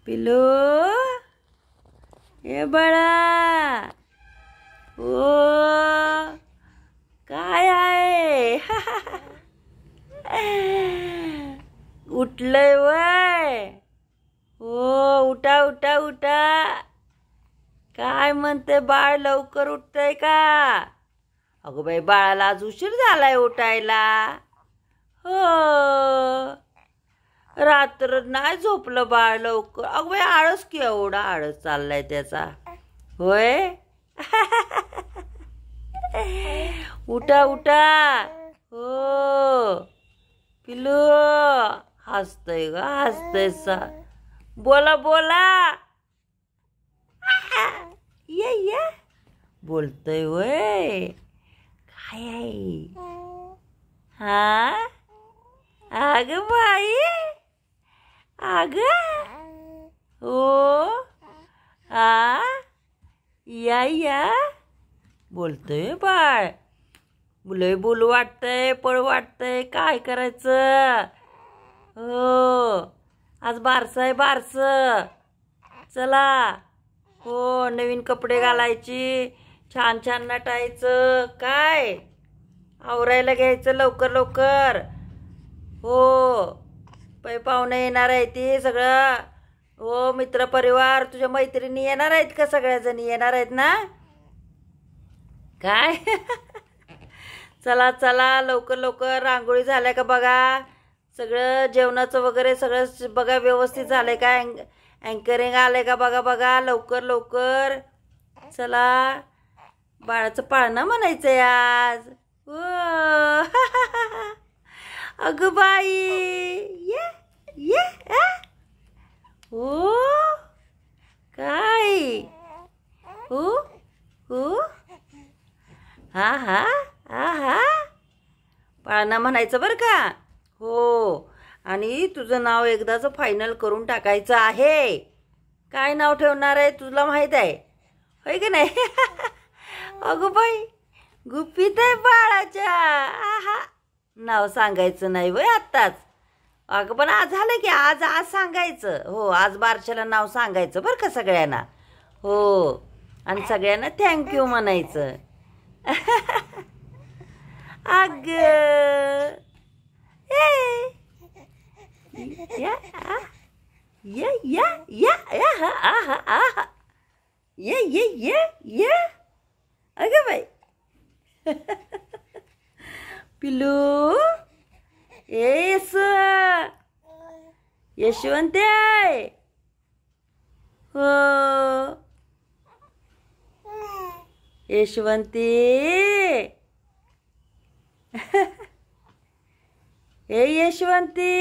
पिलू हे बाळा ओ काय आहे उठलंय वय हो उठा उठा उठा काय म्हणते बाळ लवकर उठतंय का अगं बाई बाळाला आज उशीर झालाय उठायला हो रात्र नाही झोपलं बाळ लवकर अगं बाई आळस की एवढा आळस चाललाय त्याचा होय उठा उठा हो पिलू हसतय ग हसतय सा बोला बोला ये बोलतय वय काय आहे हा अग बाई अग हो हा या बोलतोय बाळ लय बोलू वाटतंय पळ वाटतंय काय करायचं हो आज बारसं आहे बारसं चला हो नवीन कपडे घालायची छान छान नटायचं काय आवरायला घ्यायचं लवकर लवकर हो पै पाहुणे येणार आहे ती सगळं हो मित्रपरिवार तुझ्या मैत्रिणी येणार आहेत का सगळ्याजणी येणार आहेत ना काय चला चला लवकर लवकर रांगोळी झाल्या का बघा सगळं जेवणाचं वगैरे सगळं बघा व्यवस्थित झालंय का अँकरिंग आलंय का बघा बघा लवकर लवकर चला बाळाचं पाळणं म्हणायचंय आज हो अगं बाई ये हो काय हो हो हा हा हा पाळणा म्हणायचं बरं का हो आणि तुझं नाव एकदाच फायनल करून टाकायचं आहे काय नाव ठेवणार आहे तुला माहीत आहे होय की नाही अगं बाई गुपित आहे बाळाच्या आहा नाव सांगायचं नाही वय आत्ताच अगं पण आज झालं की आज आज सांगायचं हो आज बारशाला नाव सांगायचं बरं का सगळ्यांना हो आणि सगळ्यांना थँक्यू म्हणायचं अग या अगं बाई पिलू येस यशवंती आहे हो यशवंती हे यशवंती